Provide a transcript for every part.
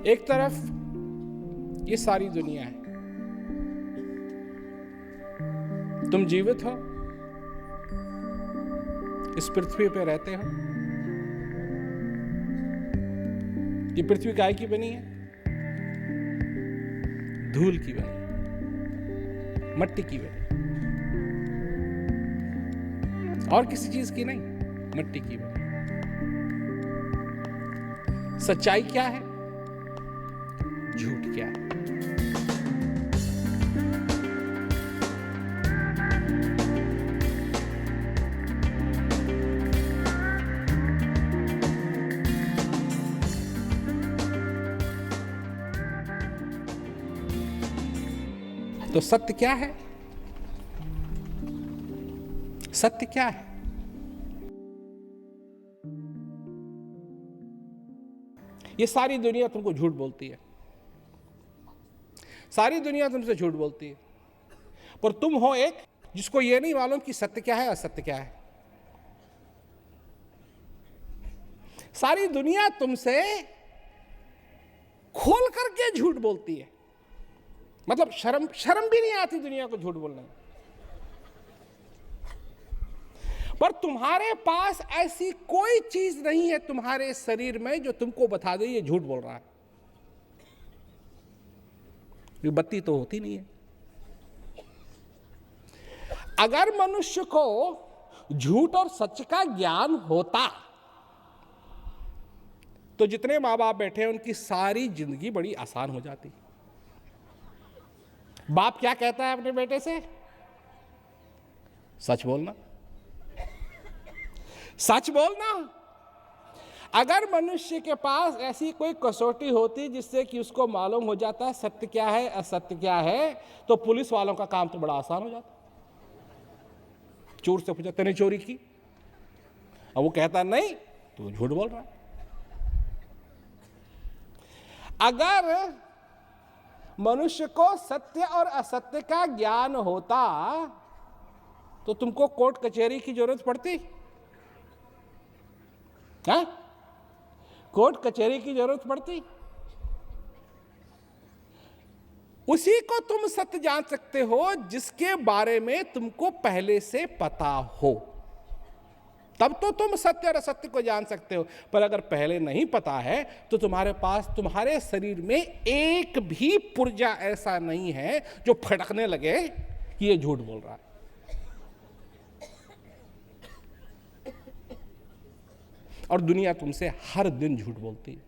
एक तरफ ये सारी दुनिया है, तुम जीवित हो, इस पृथ्वी पे रहते हो। ये पृथ्वी काय की बनी है? धूल की बनी, मट्टी की बनी, और किसी चीज की नहीं, मट्टी की बनी। सच्चाई क्या है, झूठ क्या है? तो सत्य क्या है? सत्य क्या है? ये सारी दुनिया तुमको झूठ बोलती है, सारी दुनिया तुमसे झूठ बोलती है, पर तुम हो एक जिसको ये नहीं मालूम कि सत्य क्या है, असत्य क्या है। सारी दुनिया तुमसे खोल करके झूठ बोलती है, मतलब शर्म भी नहीं आती दुनिया को झूठ बोलने में। पर तुम्हारे पास ऐसी कोई चीज नहीं है तुम्हारे शरीर में जो तुमको बता दे ये झूठ बोल रहा है। ये बत्ती तो होती नहीं है। अगर मनुष्य को झूठ और सच का ज्ञान होता तो जितने माँ बाप बैठे हैं उनकी सारी जिंदगी बड़ी आसान हो जाती। बाप क्या कहता है अपने बेटे से? सच बोलना, सच बोलना। अगर मनुष्य के पास ऐसी कोई कसौटी होती जिससे कि उसको मालूम हो जाता सत्य क्या है असत्य क्या है, तो पुलिस वालों का काम तो बड़ा आसान हो जाता। चोर से पूछा तूने चोरी की, और वो कहता नहीं तो झूठ बोल रहा है। अगर मनुष्य को सत्य और असत्य का ज्ञान होता तो तुमको कोर्ट कचहरी की जरूरत पड़ती? हाँ? कोर्ट कचहरी की जरूरत पड़ती? उसी को तुम सत्य जान सकते हो जिसके बारे में तुमको पहले से पता हो, तब तो तुम सत्य और असत्य को जान सकते हो। पर अगर पहले नहीं पता है तो तुम्हारे पास, तुम्हारे शरीर में एक भी पुर्जा ऐसा नहीं है जो फटकने लगे कि ये झूठ बोल रहा है। और दुनिया तुमसे हर दिन झूठ बोलती है।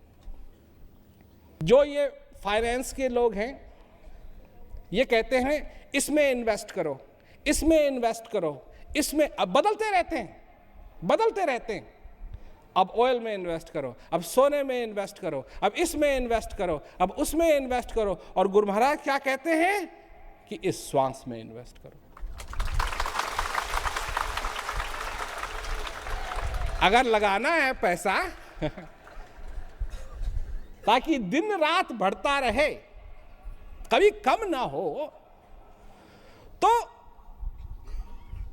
जो ये फाइनेंस के लोग हैं ये कहते हैं इसमें इन्वेस्ट करो, इसमें इन्वेस्ट करो, इसमें, अब बदलते रहते हैं, बदलते रहते हैं। अब ऑयल में इन्वेस्ट करो, अब सोने में इन्वेस्ट करो, अब इसमें इन्वेस्ट करो, अब उसमें इन्वेस्ट करो। और गुरु महाराज क्या कहते हैं कि इस श्वास में इन्वेस्ट करो। अगर लगाना है पैसा ताकि दिन रात बढ़ता रहे, कभी कम ना हो, तो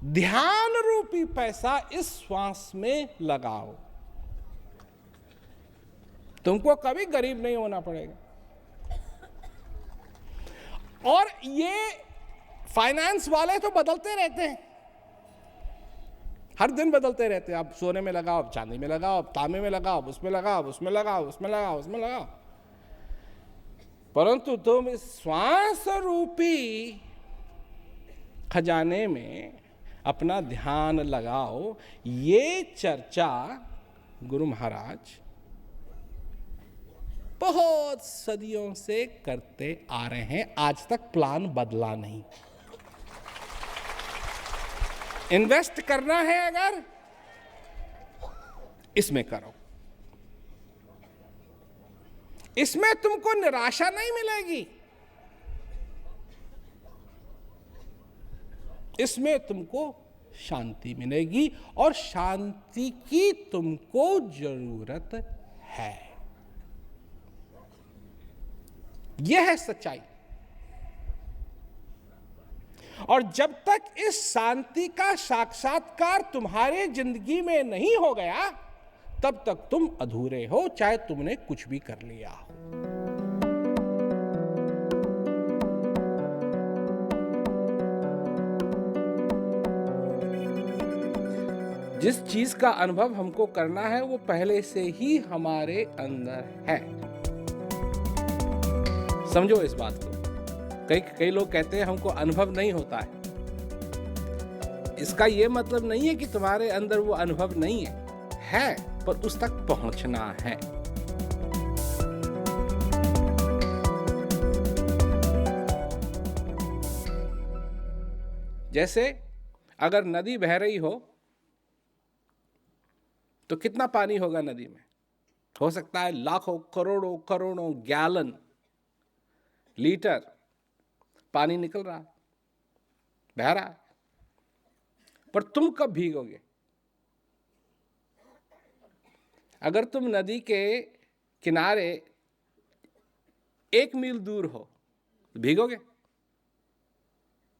ध्यान रूपी पैसा इस श्वास में लगाओ। तुमको कभी गरीब नहीं होना पड़ेगा। और ये फाइनेंस वाले तो बदलते रहते हैं, हर दिन बदलते रहते हैं। अब सोने में लगाओ, अब चांदी में लगाओ, अब तांबे में लगाओ, अब उसमें लगाओ, उसमें लगाओ, उसमें लगाओ, उसमें लगाओ। परंतु तुम इस श्वास रूपी खजाने में अपना ध्यान लगाओ। ये चर्चा गुरु महाराज बहुत सदियों से करते आ रहे हैं, आज तक प्लान बदला नहीं। इन्वेस्ट करना है अगर, इसमें करो। इसमें तुमको निराशा नहीं मिलेगी, इसमें तुमको शांति मिलेगी, और शांति की तुमको जरूरत है। यह है सच्चाई। और जब तक इस शांति का साक्षात्कार तुम्हारे जिंदगी में नहीं हो गया, तब तक तुम अधूरे हो, चाहे तुमने कुछ भी कर लिया हो। जिस चीज का अनुभव हमको करना है वो पहले से ही हमारे अंदर है। समझो इस बात को। कई लोग कहते हैं हमको अनुभव नहीं होता है। इसका ये मतलब नहीं है कि तुम्हारे अंदर वो अनुभव नहीं है, पर उस तक पहुंचना है। जैसे अगर नदी बह रही हो तो कितना पानी होगा नदी में? हो सकता है लाखों करोड़ों करोड़ों गैलन लीटर पानी निकल रहा है, बह रहा है, पर तुम कब भीगोगे? अगर तुम नदी के किनारे 1 मील दूर हो तो भीगोगे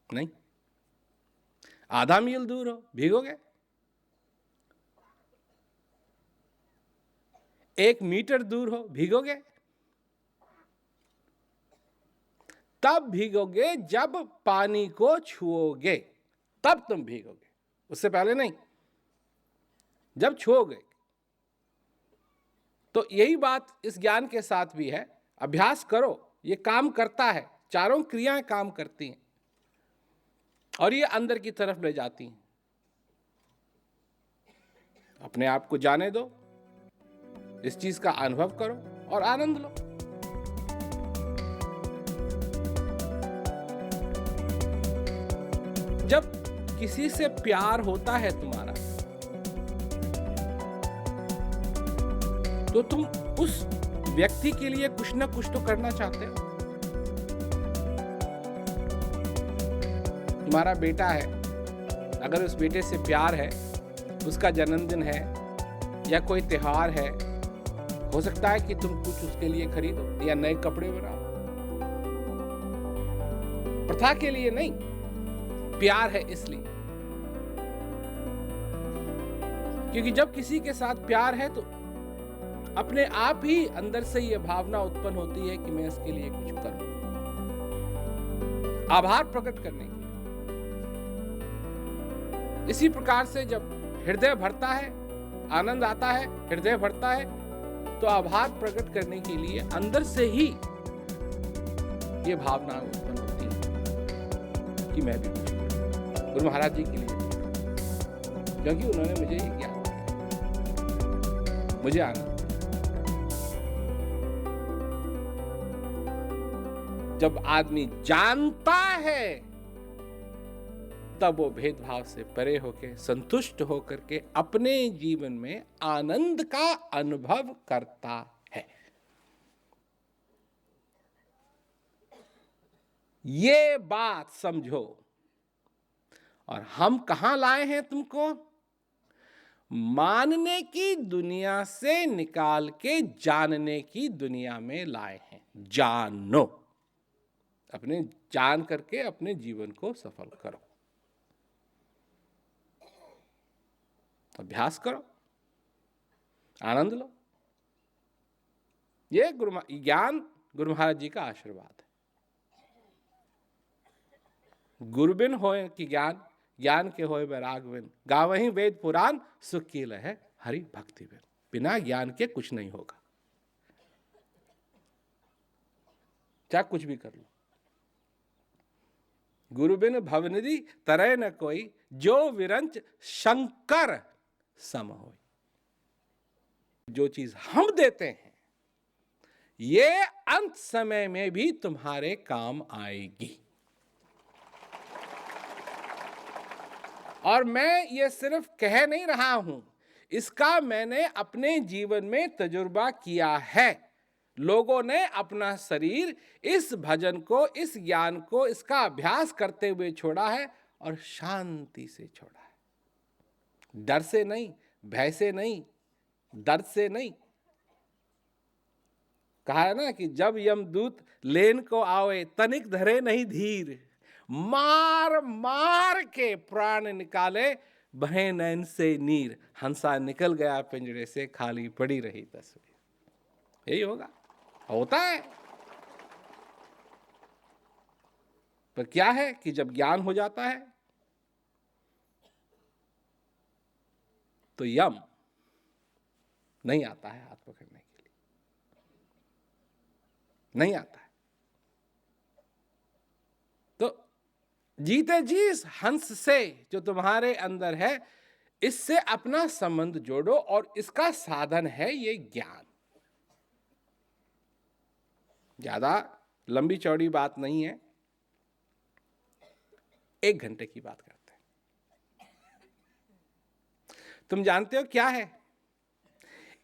नहीं। आधा मील दूर हो भीगोगे। 1 मीटर दूर हो भीगोगे। तब भीगोगे जब पानी को छुओगे, तब तुम भीगोगे, उससे पहले नहीं। जब छुओगे। तो यही बात इस ज्ञान के साथ भी है। अभ्यास करो, ये काम करता है। चारों क्रियाएं काम करती हैं और ये अंदर की तरफ ले जाती हैं। अपने आप को जाने दो, इस चीज का अनुभव करो और आनंद लो। जब किसी से प्यार होता है तुम्हारा, तो तुम उस व्यक्ति के लिए कुछ ना कुछ तो करना चाहते हो। तुम्हारा बेटा है, अगर उस बेटे से प्यार है, उसका जन्मदिन है या कोई त्योहार है, हो सकता है कि तुम कुछ उसके लिए खरीदो या नए कपड़े बनाओ। प्रथा के लिए नहीं, प्यार है इसलिए। क्योंकि जब किसी के साथ प्यार है तो अपने आप ही अंदर से यह भावना उत्पन्न होती है कि मैं इसके लिए कुछ करूं, आभार प्रकट करने के लिए। इसी प्रकार से जब हृदय भरता है, आनंद आता है, हृदय भरता है, तो आभार प्रकट करने के लिए अंदर से ही ये भावना उत्पन्न होती है कि मैं भी कुछ करूं। गुरु महाराज जी के लिए, क्योंकि उन्होंने मुझे ये ज्ञान दिया, मुझे आनंद। जब आदमी जानता है तब वो भेदभाव से परे होकर, संतुष्ट होकर के अपने जीवन में आनंद का अनुभव करता है। ये बात समझो। और हम कहां लाए हैं तुमको? मानने की दुनिया से निकाल के जानने की दुनिया में लाए हैं। जानो, अपने जान करके अपने जीवन को सफल करो। अभ्यास करो, आनंद लो। ये ज्ञान गुरु महाराज जी का आशीर्वाद है। गुरुबिन होए कि ज्ञान, ज्ञान के होए बैराग बिन, गावहीं वेद पुराण, सुख की लहै हरि भक्ति बिन। बिना ज्ञान के कुछ नहीं होगा, चाहे कुछ भी कर लो। गुरुबिन भवनिधि तरय न कोई, जो विरंच शंकर सम होय। जो चीज हम देते हैं ये अंत समय में भी तुम्हारे काम आएगी। और मैं ये सिर्फ कह नहीं रहा हूं, इसका मैंने अपने जीवन में तजुर्बा किया है। लोगों ने अपना शरीर इस भजन को, इस ज्ञान को, इसका अभ्यास करते हुए छोड़ा है और शांति से छोड़ा है। डर से नहीं, भय से नहीं, दर्द से नहीं। कहा है ना कि जब यमदूत लेन को आवे, तनिक धरे नहीं धीर, मार मार के प्राण निकाले, बहे नैन से नीर। हंसा निकल गया पिंजरे से, खाली पड़ी रही तस्वीर। यही होता है। पर क्या है कि जब ज्ञान हो जाता है तो यम नहीं आता है हाथ पकड़ने के लिए, नहीं आता है। तो जीते जी इस हंस से जो तुम्हारे अंदर है, इससे अपना संबंध जोड़ो, और इसका साधन है ये ज्ञान। ज्यादा लंबी चौड़ी बात नहीं है, 1 घंटे की बात करते हैं। तुम जानते हो क्या है?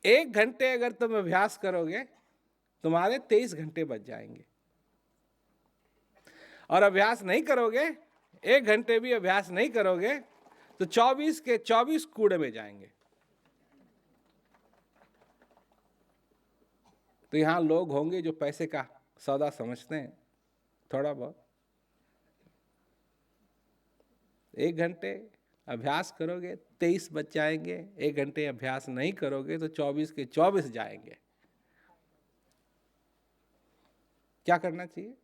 1 घंटे अगर तुम अभ्यास करोगे, तुम्हारे 23 घंटे बच जाएंगे। और अभ्यास नहीं करोगे, 1 घंटे भी अभ्यास नहीं करोगे, तो 24 के 24 कूड़े में जाएंगे। तो यहां लोग होंगे जो पैसे का सौदा समझते हैं थोड़ा बहुत। 1 घंटे अभ्यास करोगे 23 बच जाएंगे, 1 घंटे अभ्यास नहीं करोगे तो 24 के 24 जाएंगे। क्या करना चाहिए?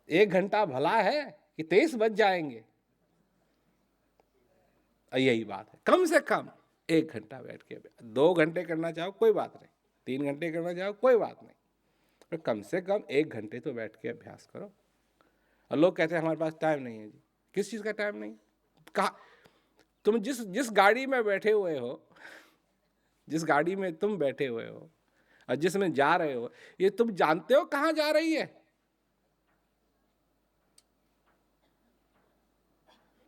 1 घंटा भला है कि 23 बच जाएंगे? यही बात है। कम से कम 1 घंटा बैठ के, 2 घंटे करना चाहो कोई बात नहीं, 3 घंटे करना चाहो कोई बात नहीं, पर कम से कम 1 घंटे तो बैठ के अभ्यास करो। और लोग कहते हैं हमारे पास टाइम नहीं है। जी, किस चीज़ का टाइम नहीं? कहा तुम जिस गाड़ी में बैठे हुए हो, जिस गाड़ी में तुम बैठे हुए हो और जिसमें जा रहे हो, ये तुम जानते हो कहाँ जा रही है?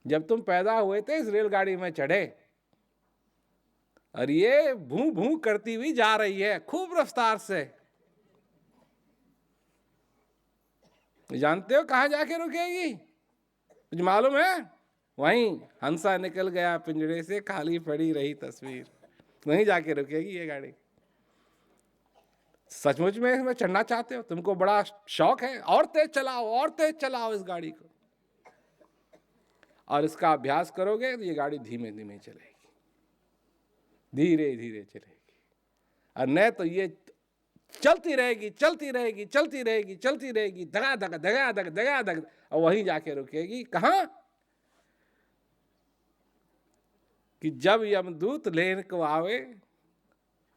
जब तुम पैदा हुए थे इस रेलगाड़ी में चढ़े, और ये भू भू करती हुई जा रही है खूब रफ्तार से। जानते हो कहाँ जाके रुकेगी? कुछ मालूम है? वहीं हंसा निकल गया पिंजरे से, खाली पड़ी रही तस्वीर, वहीं जाके रुकेगी ये गाड़ी। सचमुच में इसमें चढ़ना चाहते हो? तुमको बड़ा शौक है, और तेज चलाओ, और तेज चलाओ इस गाड़ी को, और इसका अभ्यास करोगे तो ये गाड़ी धीमे धीमे चलेगी, धीरे धीरे चलेगी। और न तो ये चलती रहेगी, चलती रहेगी, चलती रहेगी, चलती रहेगी, धगा धग धगा धग धगा धग, और वहीं जाके रुकेगी। कहां? कि जब यमदूत लेने को आवे,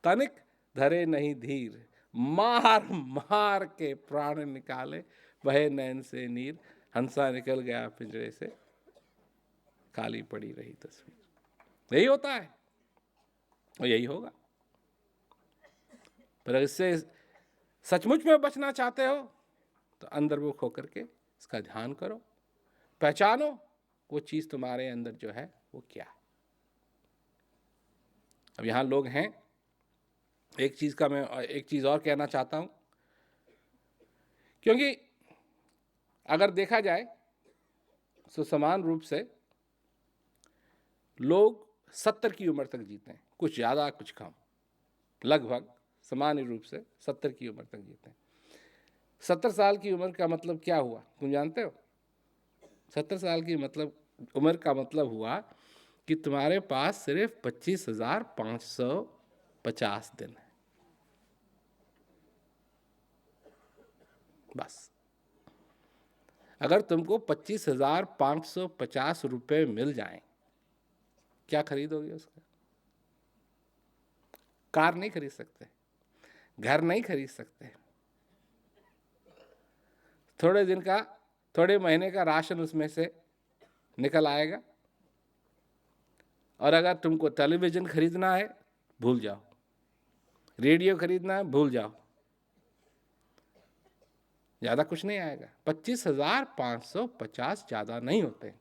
तनिक धरे नहीं धीर, मार मार के प्राण निकाले, बहे नैन से नीर। हंसा निकल गया पिंजरे से, खाली पड़ी रही तस्वीर। यही होता है और यही होगा। पर इससे सचमुच में बचना चाहते हो तो अंदरमुख होकर के इसका ध्यान करो, पहचानो वो चीज तुम्हारे अंदर जो है वो क्या है। अब यहां लोग हैं, एक चीज का मैं एक चीज और कहना चाहता हूं, क्योंकि अगर देखा जाए तो समान रूप से लोग 70 की उम्र तक जीते हैं, कुछ ज्यादा कुछ कम, लगभग सामान्य रूप से 70 की उम्र तक जीते हैं। 70 साल की उम्र का मतलब क्या हुआ तुम जानते हो? 70 साल की उम्र का मतलब हुआ कि तुम्हारे पास सिर्फ 25,550 दिन है, बस। अगर तुमको 25,550 रुपये मिल जाएं, क्या खरीदोगे उसका? कार नहीं खरीद सकते, घर नहीं खरीद सकते, थोड़े दिन का, थोड़े महीने का राशन उसमें से निकल आएगा। और अगर तुमको टेलीविज़न खरीदना है, भूल जाओ, रेडियो खरीदना है, भूल जाओ, ज़्यादा कुछ नहीं आएगा। 25,550 ज़्यादा नहीं होते,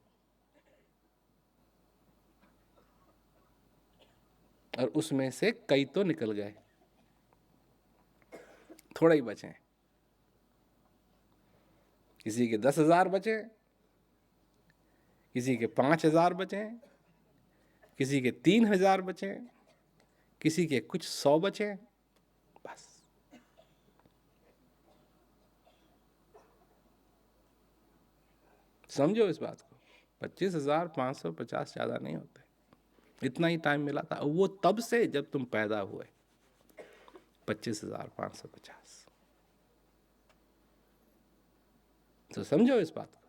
और उसमें से कई तो निकल गए, थोड़े ही बचे। किसी के 10,000 बचे, किसी के 5,000 बचे, किसी के 3,000 बचे, किसी के कुछ 100 बचे, बस। समझो इस बात को, 25,550 ज़्यादा नहीं होते। इतना ही टाइम मिला था, वो तब से जब तुम पैदा हुए, 25,550। तो समझो इस बात को।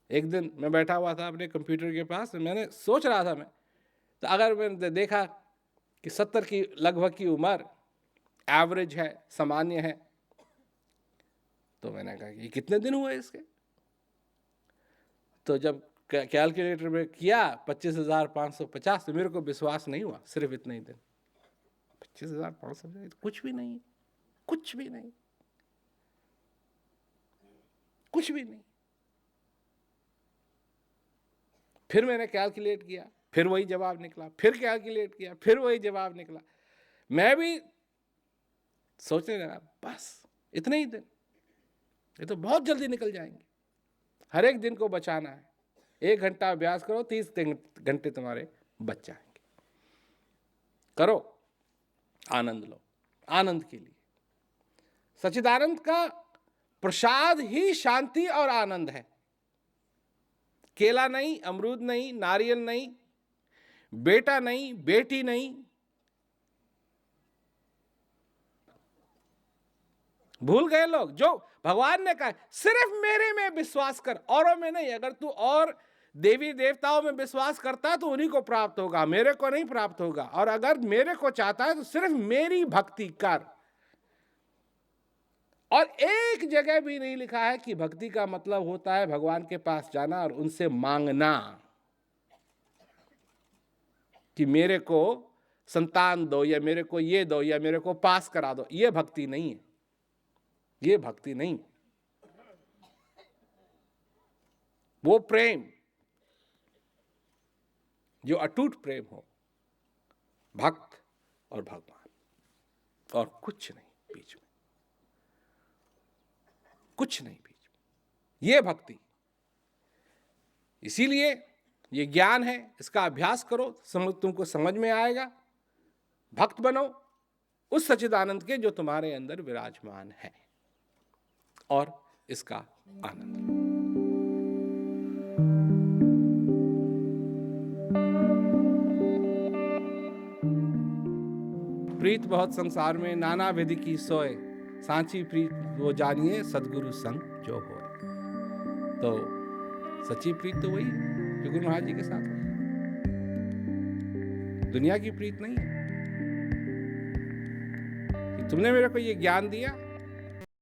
एक दिन मैं बैठा हुआ था अपने कंप्यूटर के पास, मैंने सोच रहा था मैं, तो अगर मैंने देखा कि 70 की लगभग की उम्र एवरेज है, सामान्य है, तो मैंने कहा कि कितने दिन हुए इसके। तो जब कैलकुलेटर में किया 25,550, तो मेरे को विश्वास नहीं हुआ, सिर्फ इतने ही दिन। 25,550 तो कुछ भी नहीं, कुछ भी नहीं, कुछ भी नहीं। फिर मैंने कैलकुलेट किया, फिर वही जवाब निकला, फिर कैलकुलेट किया, फिर वही जवाब निकला। मैं भी सोचने लगा बस इतने ही दिन, ये तो बहुत जल्दी निकल जाएंगे। हर एक दिन को बचाना है, 1 घंटा अभ्यास करो, 30 घंटे तुम्हारे बच जाएंगे। करो, आनंद लो, आनंद के लिए। सच्चिदानंद का प्रसाद ही शांति और आनंद है। केला नहीं, अमरूद नहीं, नारियल नहीं, बेटा नहीं, बेटी नहीं, भूल गए लोग। जो भगवान ने कहा सिर्फ मेरे में विश्वास कर, औरों में नहीं। अगर तू और देवी देवताओं में विश्वास करता है तो उन्हीं को प्राप्त होगा, मेरे को नहीं प्राप्त होगा। और अगर मेरे को चाहता है तो सिर्फ मेरी भक्ति कर। और एक जगह भी नहीं लिखा है कि भक्ति का मतलब होता है भगवान के पास जाना और उनसे मांगना कि मेरे को संतान दो, या मेरे को ये दो, या मेरे को पास करा दो। ये भक्ति नहीं है, ये भक्ति नहीं। वो प्रेम जो अटूट प्रेम हो, भक्त और भगवान, और कुछ नहीं बीच में, कुछ नहीं बीच में, ये भक्ति। इसीलिए ये ज्ञान है, इसका अभ्यास करो, तुमको समझ में आएगा। भक्त बनो उस सच्चिदानंद के जो तुम्हारे अंदर विराजमान है, और इसका आनंद लो। प्रीत बहुत संसार में नाना विधि की सोए, सांची प्रीत वो जानिए सदगुरु संग जो होए। तो सच्ची प्रीत तो वही जो गुरु महाराज जी के साथ है, दुनिया की प्रीत नहीं है। कि तुमने मेरे को ये ज्ञान दिया,